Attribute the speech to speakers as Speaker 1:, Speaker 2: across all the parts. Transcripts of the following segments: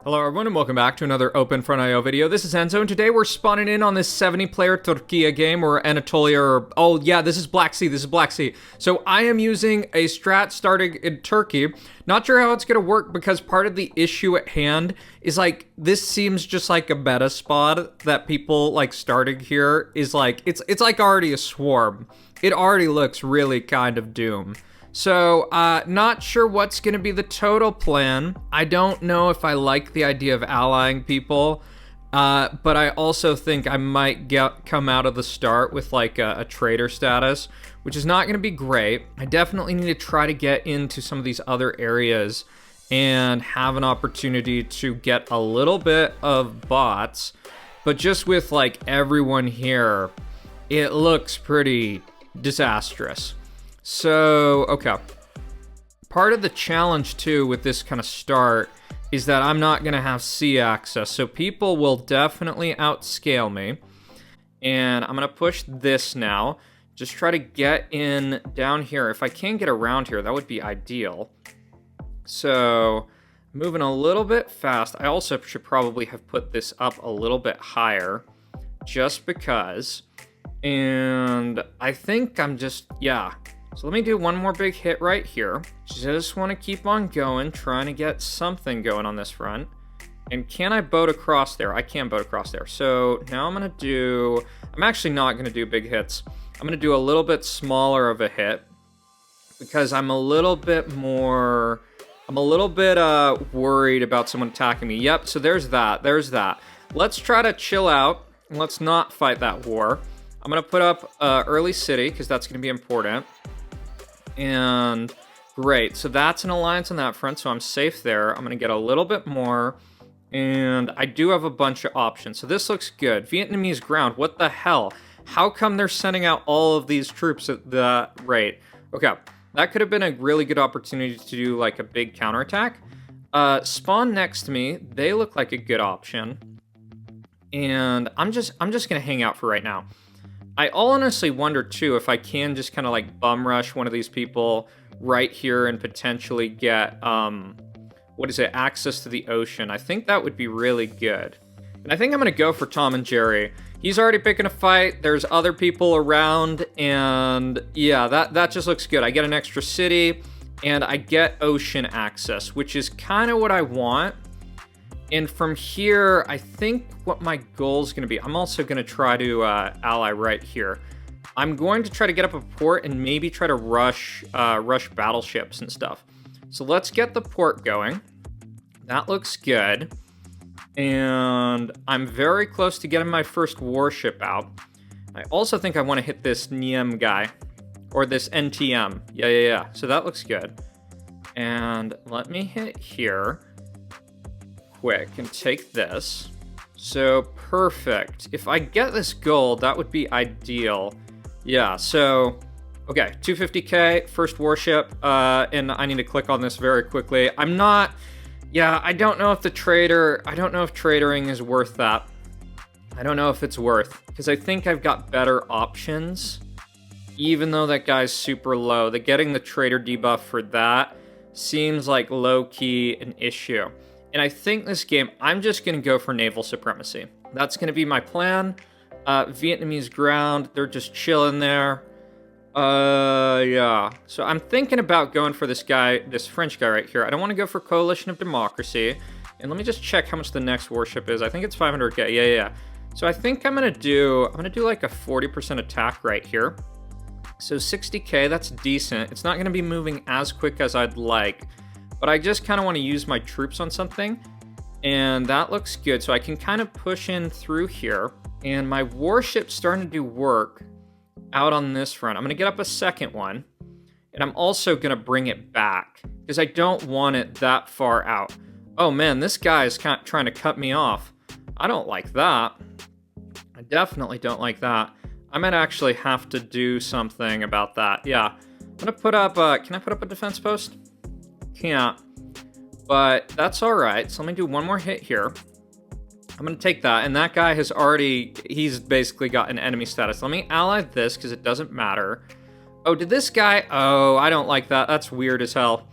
Speaker 1: Hello everyone and welcome back to another Open Front IO video. This is Enzo and today we're spawning in on this 70-player Turkey game or Anatolia or, oh yeah, this is Black Sea. So I am using a strat starting in Turkey. Not sure how it's going to work because part of the issue at hand is like, this seems just like a meta spot that people like starting here is like, it's like already a swarm. It already looks really kind of doom. So, not sure what's going to be the total plan. I don't know if I like the idea of allying people, but I also think I might come out of the start with like a traitor status, which is not going to be great. I definitely need to try to get into some of these other areas and have an opportunity to get a little bit of bots, but just with like everyone here, it looks pretty disastrous. So, okay. Part of the challenge too with this kind of start is that I'm not going to have sea access. So people will definitely outscale me. And I'm going to push this now. Just try to get in down here. If I can get around here, that would be ideal. So, moving a little bit fast. I also should probably have put this up a little bit higher. Just because. And I think I'm just, yeah. So let me do one more big hit right here. Just want to keep on going, trying to get something going on this front. And can I boat across there? I can boat across there. So now I'm actually not going to do big hits. I'm going to do a little bit smaller of a hit because I'm a little bit worried about someone attacking me. Yep, so there's that. Let's try to chill out. Let's not fight that war. I'm going to put up early city because that's going to be important. And great, so that's an alliance on that front, so I'm safe there. I'm going to get a little bit more, and I do have a bunch of options. So this looks good. Vietnamese ground, what the hell? How come they're sending out all of these troops at that rate? Okay, that could have been a really good opportunity to do like a big counterattack. Spawn next to me, they look like a good option. And I'm just going to hang out for right now. I honestly wonder too if I can just kind of like bum rush one of these people right here and potentially get access to the ocean. I think that would be really good. And I think I'm gonna go for Tom and Jerry. He's already picking a fight. There's other people around, and yeah, that just looks good. I get an extra city, and I get ocean access, which is kind of what I want. And from here, I think what my goal is going to be, I'm also going to try to ally right here. I'm going to try to get up a port and maybe try to rush battleships and stuff. So let's get the port going. That looks good. And I'm very close to getting my first warship out. I also think I want to hit this NIEM guy. Or this NTM. Yeah. So that looks good. And let me hit here. Quick and take this. So perfect. If I get this gold, that would be ideal. Yeah, so okay, 250k, first warship, and I need to click on this very quickly. I don't know if traitoring is worth that. I don't know if it's worth, because I think I've got better options, even though that guy's super low. Getting the traitor debuff for that seems like low-key an issue. And I think this game, I'm just going to go for naval supremacy. That's going to be my plan. Vietnamese ground, they're just chilling there. Yeah. So I'm thinking about going for this French guy right here. I don't want to go for Coalition of Democracy. And let me just check how much the next warship is. I think it's 500k. Yeah. So I think I'm going to do like a 40% attack right here. So 60k, that's decent. It's not going to be moving as quick as I'd like. But I just kind of want to use my troops on something. And that looks good. So I can kind of push in through here. And my warship's starting to do work out on this front. I'm going to get up a second one. And I'm also going to bring it back. Because I don't want it that far out. Oh man, this guy is kind of trying to cut me off. I don't like that. I definitely don't like that. I might actually have to do something about that. Yeah. I'm going to put up, can I put up a defense post? Can't, but that's all right. So let me do one more hit here. I'm going to take that, and that guy he's basically got an enemy status. Let me ally this, because it doesn't matter. Oh, did this guy, oh, I don't like that. That's weird as hell.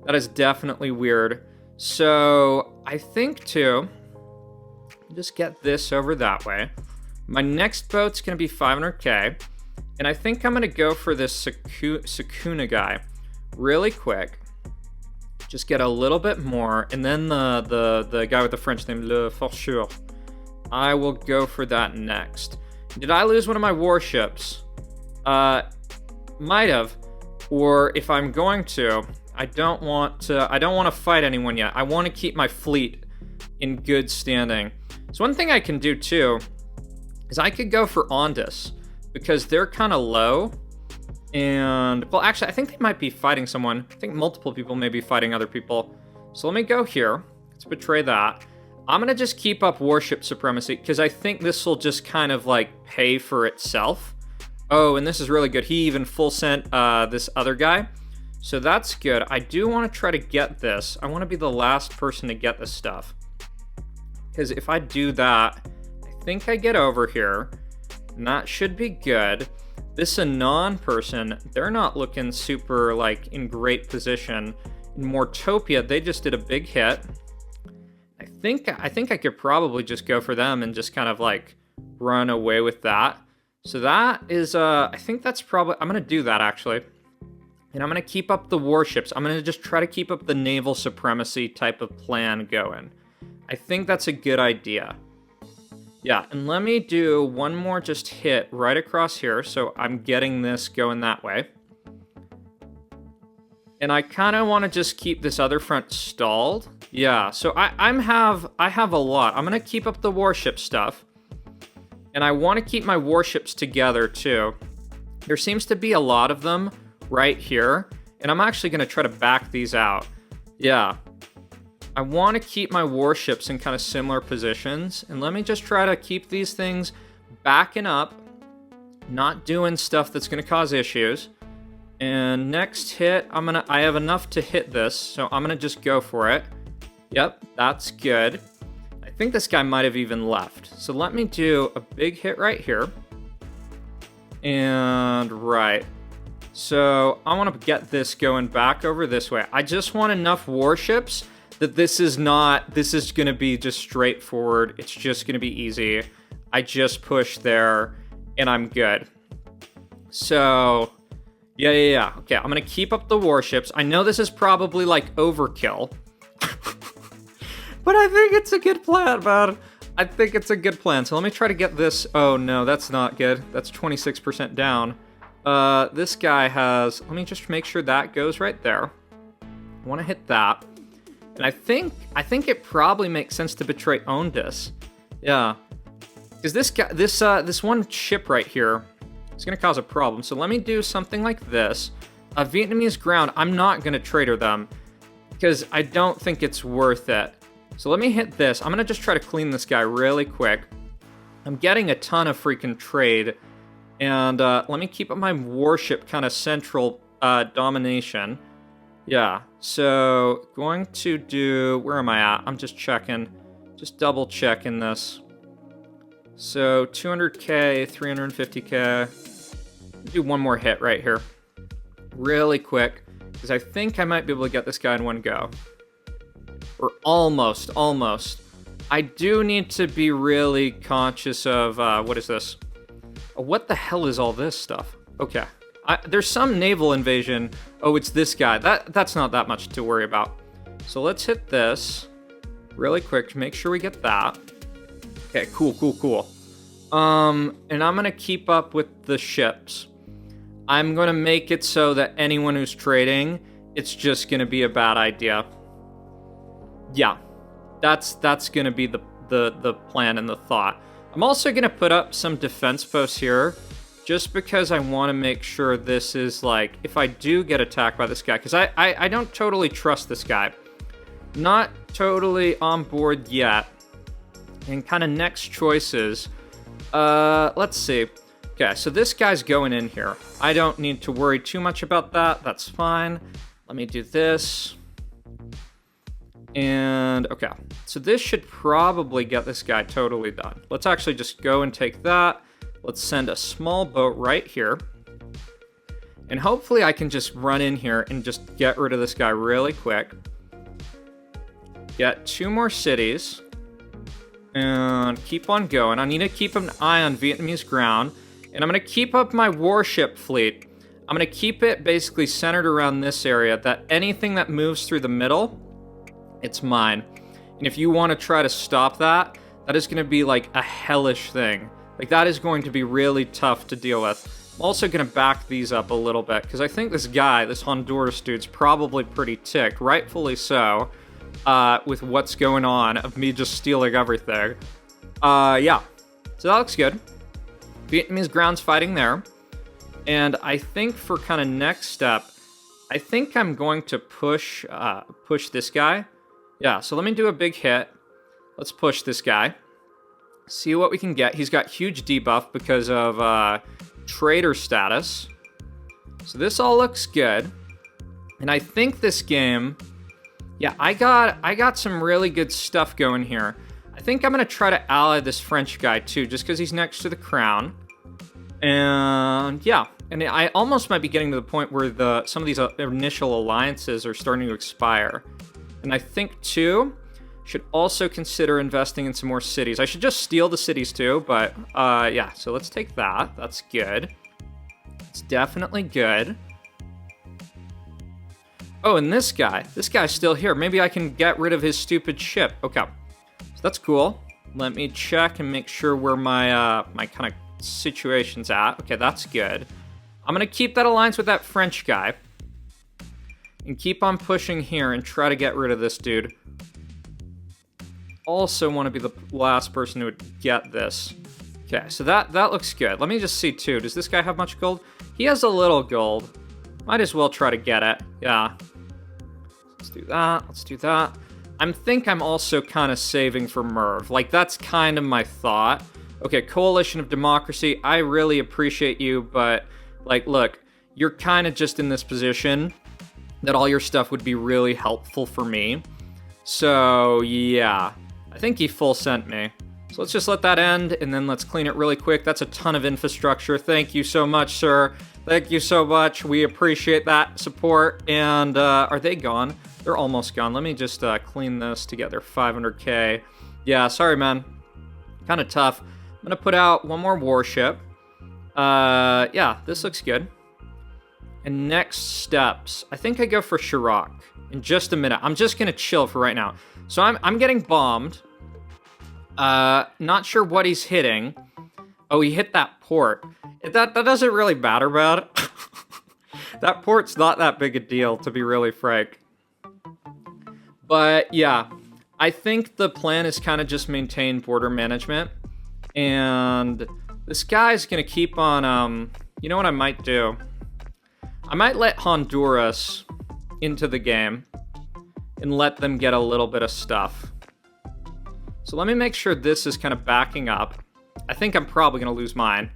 Speaker 1: That is definitely weird. So I think too, just get this over that way. My next boat's gonna be 500k, and I think I'm gonna go for this Sakuna guy really quick. Just get a little bit more, and then the guy with the French name, Le Forcheur. I will go for that next. Did I lose one of my warships? Might have. Or if I'm going to, I don't want to fight anyone yet. I want to keep my fleet in good standing. So one thing I can do too is I could go for Ondus, because they're kind of low. And, well, actually, I think they might be fighting someone. I think multiple people may be fighting other people. So let me go here. Let's betray that. I'm going to just keep up warship supremacy, because I think this will just kind of, like, pay for itself. Oh, and this is really good. He even full sent this other guy. So that's good. I do want to try to get this. I want to be the last person to get this stuff. Because if I do that, I think I get over here. And that should be good. This Anon person, they're not looking super, like, in great position. In Mortopia, they just did a big hit. I think I could probably just go for them and just kind of, like, run away with that. So that is, I think that's probably, I'm going to do that, actually. And I'm going to keep up the warships. I'm going to just try to keep up the naval supremacy type of plan going. I think that's a good idea. Yeah, and let me do one more just hit right across here, so I'm getting this going that way. And I kind of want to just keep this other front stalled. Yeah, so I have a lot. I'm going to keep up the warship stuff. And I want to keep my warships together, too. There seems to be a lot of them right here, and I'm actually going to try to back these out. Yeah. I want to keep my warships in kind of similar positions, and let me just try to keep these things backing up, not doing stuff that's going to cause issues. And next hit, I have enough to hit this, so I'm going to just go for it. Yep, that's good. I think this guy might have even left. So let me do a big hit right here. And right. So I want to get this going back over this way. I just want enough warships that this is going to be just straightforward. It's just going to be easy. I just push there, and I'm good. So, yeah. Okay, I'm going to keep up the warships. I know this is probably, like, overkill. But I think it's a good plan, man. I think it's a good plan. So let me try to get this. Oh, no, that's not good. That's 26% down. This guy has... Let me just make sure that goes right there. I want to hit that. And I think it probably makes sense to betray Ondus. Yeah. Because this guy, this one ship right here is going to cause a problem. So let me do something like this. Vietnamese ground, I'm not going to trader them because I don't think it's worth it. So let me hit this. I'm going to just try to clean this guy really quick. I'm getting a ton of freaking trade. And let me keep up my warship kind of central domination. Yeah, so going to do, where am I at? I'm just checking, just double checking this. So 200k, 350k. Do one more hit right here. Really quick, because I think I might be able to get this guy in one go. Or almost. I do need to be really conscious of, what is this? What the hell is all this stuff? Okay. There's some naval invasion. Oh, it's this guy. That's not that much to worry about. So let's hit this really quick to make sure we get that. Okay, cool. And I'm going to keep up with the ships. I'm going to make it so that anyone who's trading, it's just going to be a bad idea. Yeah, that's going to be the plan and the thought. I'm also going to put up some defense posts here. Just because I want to make sure this is, like, if I do get attacked by this guy, because I don't totally trust this guy. Not totally on board yet. And kind of next choices. Let's see. Okay, so this guy's going in here. I don't need to worry too much about that. That's fine. Let me do this. And, okay. So this should probably get this guy totally done. Let's actually just go and take that. Let's send a small boat right here. And hopefully I can just run in here and just get rid of this guy really quick. get 2 more cities, and keep on going. I need to keep an eye on Vietnamese ground, and I'm going to keep up my warship fleet. I'm going to keep it basically centered around this area, that anything that moves through the middle, it's mine. And if you want to try to stop that, that is going to be like a hellish thing. Like, that is going to be really tough to deal with. I'm also going to back these up a little bit, because I think this guy, this Honduras dude's probably pretty ticked, rightfully so, with what's going on, of me just stealing everything. Yeah. So that looks good. Vietnamese ground's fighting there. And I think for kind of next step, I think I'm going to push this guy. Yeah, so let me do a big hit. Let's push this guy. See what we can get. He's got huge debuff because of trader status. So this all looks good. And I think this game, yeah, I got some really good stuff going here. I think I'm going to try to ally this French guy too, just because he's next to the crown. And yeah, and I almost might be getting to the point where some of these initial alliances are starting to expire. And I think too, should also consider investing in some more cities. I should just steal the cities too, but yeah, so let's take that. That's good. It's definitely good. Oh, and this guy's still here. Maybe I can get rid of his stupid ship. Okay, so that's cool. Let me check and make sure where my my kind of situation's at. Okay, that's good. I'm gonna keep that alliance with that French guy and keep on pushing here and try to get rid of this dude. Also want to be the last person who would get this. Okay, so that looks good. Let me just see too. Does this guy have much gold? He has a little gold. Might as well try to get it. Yeah. Let's do that. Let's do that. I'm also kind of saving for Merv. Like, that's kind of my thought. Okay, Coalition of Democracy, I really appreciate you, but, like, look, you're kind of just in this position that all your stuff would be really helpful for me. So, yeah, I think he full sent me. So let's just let that end, and then let's clean it really quick. That's a ton of infrastructure. Thank you so much, sir. Thank you so much. We appreciate that support. And are they gone? They're almost gone. Let me just clean this together. 500K. Yeah, sorry, man. Kind of tough. I'm going to put out one more warship. Yeah, this looks good. And next steps. I think I go for Chirac in just a minute. I'm just going to chill for right now. So I'm getting bombed. Not sure what he's hitting. Oh, he hit that port. That doesn't really matter about it. That port's not that big a deal, to be really frank. But yeah, I think the plan is kind of just maintain border management. And this guy's gonna keep on, you know what I might do? I might let Honduras into the game and let them get a little bit of stuff. So let me make sure this is kind of backing up. I think I'm probably gonna lose mine.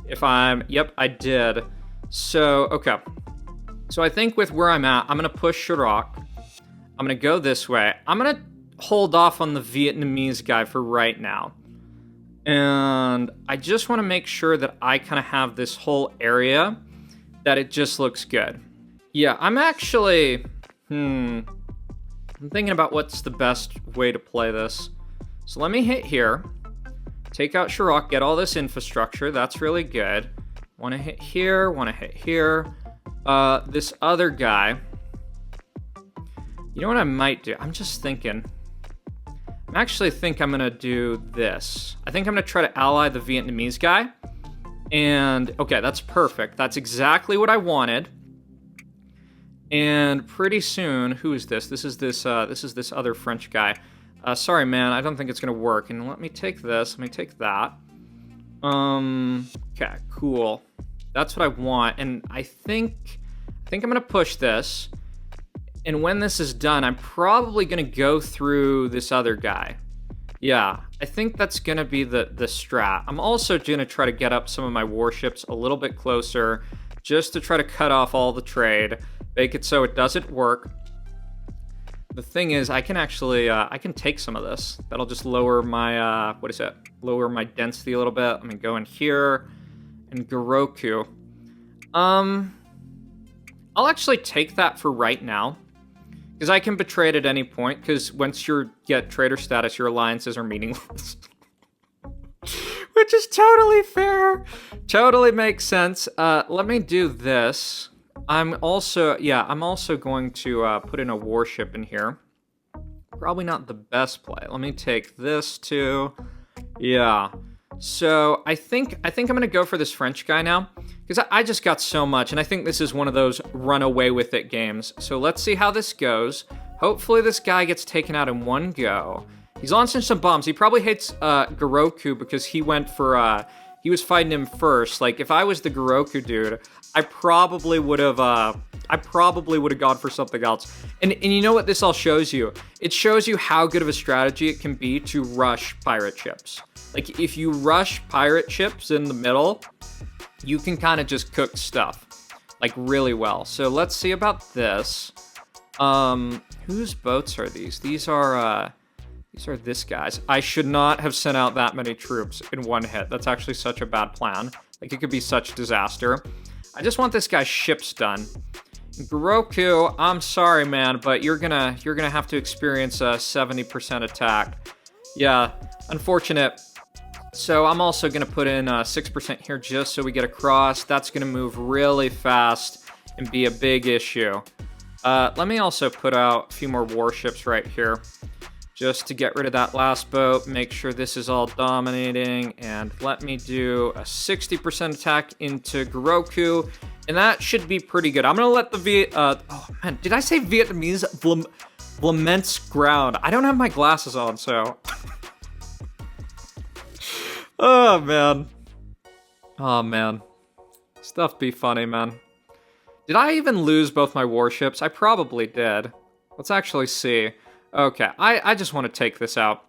Speaker 1: Yep, I did. So, okay. So I think with where I'm at, I'm gonna push Chirac. I'm gonna go this way. I'm gonna hold off on the Vietnamese guy for right now. And I just want to make sure that I kind of have this whole area that it just looks good. Yeah, I'm actually, I'm thinking about what's the best way to play this. So let me hit here, take out Chirac, get all this infrastructure. That's really good. Want to hit here, want to hit here. This other guy, you know what I might do? I'm just thinking. I actually think I'm going to do this. I think I'm going to try to ally the Vietnamese guy. And, okay, that's perfect. That's exactly what I wanted. And pretty soon, who is this? This is this other French guy. Sorry, man, I don't think it's going to work. And let me take this. Let me take that. Okay, cool. That's what I want. And I think I'm going to push this. And when this is done, I'm probably going to go through this other guy. Yeah, I think that's going to be the strat. I'm also going to try to get up some of my warships a little bit closer just to try to cut off all the trade, make it so it doesn't work. The thing is, I can actually, I can take some of this. That'll just lower my, lower my density a little bit. Let me go in here and Goroku. I'll actually take that for right now, Because I can betray it at any point, because once you get traitor status, your alliances are meaningless. Which is totally fair. Totally makes sense. Let me do this. I'm also going to put in a warship in here. Probably not the best play. Let me take this too. Yeah. So I think I'm gonna go for this French guy now, because I just got so much, and I think this is one of those run away with it games. So let's see how this goes. Hopefully this guy gets taken out in one go. He's launching some bombs. He probably hates Garoku because he went for he was fighting him first. Like, if I was the Garoku dude, I probably would have gone for something else. And you know what this all shows you? It shows you how good of a strategy it can be to rush pirate ships. Like, if you rush pirate ships in the middle, you can kind of just cook stuff, like, really well. So let's see about this. Whose boats are these? These are this guy's. I should not have sent out that many troops in one hit. That's actually such a bad plan. Like, it could be such disaster. I just want this guy's ships done. Garoku, I'm sorry, man, but you're gonna have to experience a 70% attack. Yeah, unfortunate. So I'm also gonna put in 6% here just so we get across. That's gonna move really fast and be a big issue. Let me also put out a few more warships right here, just to get rid of that last boat, make sure this is all dominating, and let me do a 60% attack into Garoku, and that should be pretty good. I'm gonna let the oh man, did I say Vietnamese? Laments ground. I don't have my glasses on, so. Oh man. Oh man. Stuff be funny, man. Did I even lose both my warships? I probably did. Let's actually see. Okay, I just want to take this out.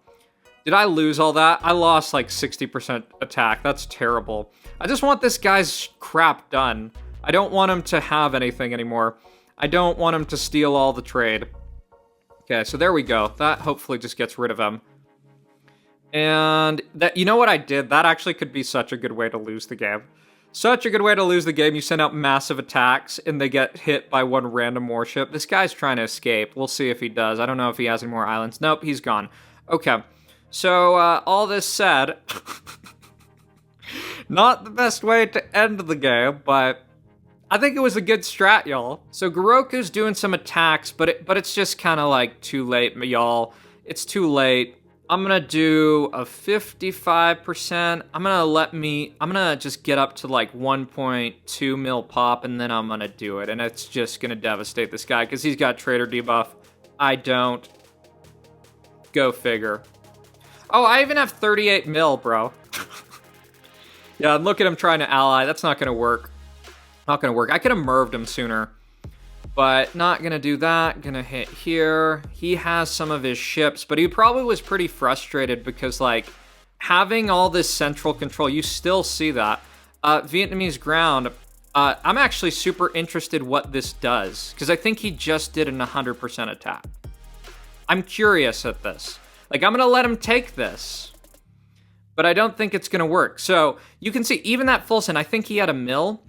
Speaker 1: Did I lose all that? I lost like 60% attack. That's terrible. I just want this guy's crap done. I don't want him to have anything anymore. I don't want him to steal all the trade. Okay, so there we go. That hopefully just gets rid of him. And that, you know what I did? That actually could be such a good way to lose the game. Such a good way to lose the game. You send out massive attacks and they get hit by one random warship. This guy's trying to escape. We'll see if he does. I don't know if he has any more islands. Nope, he's gone. Okay, so all this said, not the best way to end the game, but I think it was a good strat, y'all. So Garoku's doing some attacks, but it's just kind of like too late, y'all. It's too late. I'm gonna do a 55%. I'm gonna just get up to like 1.2 mil pop, and then I'm gonna do it. And it's just gonna devastate this guy because he's got trader debuff. I don't. Go figure. Oh, I even have 38 mil, bro. Yeah, and look at him trying to ally. That's not gonna work. Not gonna work. I could have merved him sooner. But not gonna do that. Gonna hit here. He has some of his ships, but he probably was pretty frustrated because, like, having all this central control, you still see that. Vietnamese ground, I'm actually super interested what this does, because I think he just did an 100% attack. I'm curious at this. Like, I'm gonna let him take this, but I don't think it's gonna work. So, you can see, even that full send, I think he had a mill.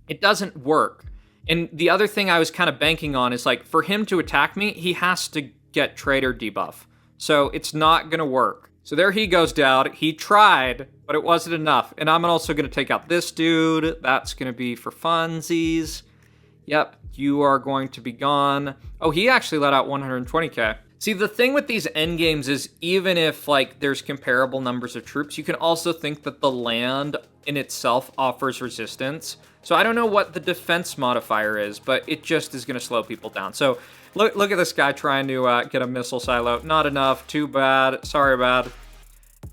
Speaker 1: It doesn't work. And the other thing I was kind of banking on is, like, for him to attack me, he has to get trader debuff. So it's not going to work. So there he goes down. He tried, but it wasn't enough. And I'm also going to take out this dude. That's going to be for funsies. Yep, you are going to be gone. Oh, he actually let out 120k. See, the thing with these endgames is even if, like, there's comparable numbers of troops, you can also think that the land in itself offers resistance. So I don't know what the defense modifier is, but it just is going to slow people down. So look at this guy trying to get a missile silo. Not enough. Too bad. Sorry, bad.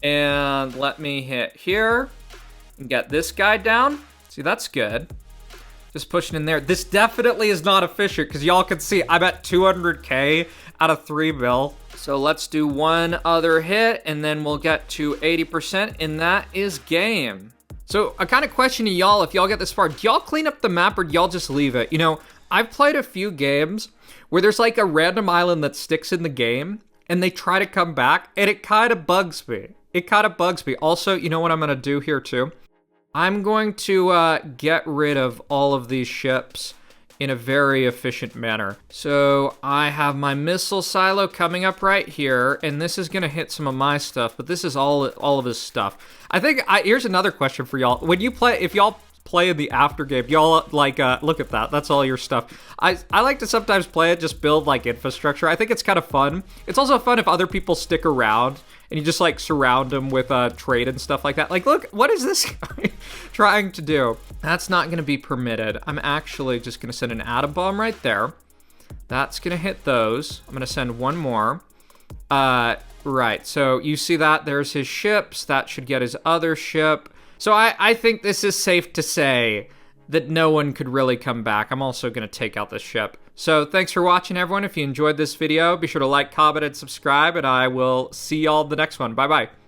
Speaker 1: And let me hit here and get this guy down. See, that's good. Just pushing in there. This definitely is not efficient because y'all can see I'm at 200k out of 3 mil. So let's do one other hit and then we'll get to 80% and that is game. So a kind of question to y'all, if y'all get this far, do y'all clean up the map or do y'all just leave it? You know, I've played a few games where there's like a random island that sticks in the game and they try to come back and it kind of bugs me. It kind of bugs me. Also, you know what I'm going to do here too? I'm going to get rid of all of these ships in a very efficient manner. So I have my missile silo coming up right here, and this is gonna hit some of my stuff, but this is all of his stuff. I think, here's another question for y'all. When you play, if y'all play in the after game, y'all like, look at that, that's all your stuff. I like to sometimes play it, just build like infrastructure. I think it's kind of fun. It's also fun if other people stick around and you just like surround them with trade and stuff like that. Like, look, what is this guy trying to do? That's not gonna be permitted. I'm actually just gonna send an atom bomb right there. That's gonna hit those. I'm gonna send one more. Right, so you see that, there's his ships. That should get his other ship. So I think this is safe to say that no one could really come back. I'm also gonna take out this ship. So thanks for watching, everyone. If you enjoyed this video, be sure to like, comment, and subscribe, and I will see y'all in the next one. Bye-bye.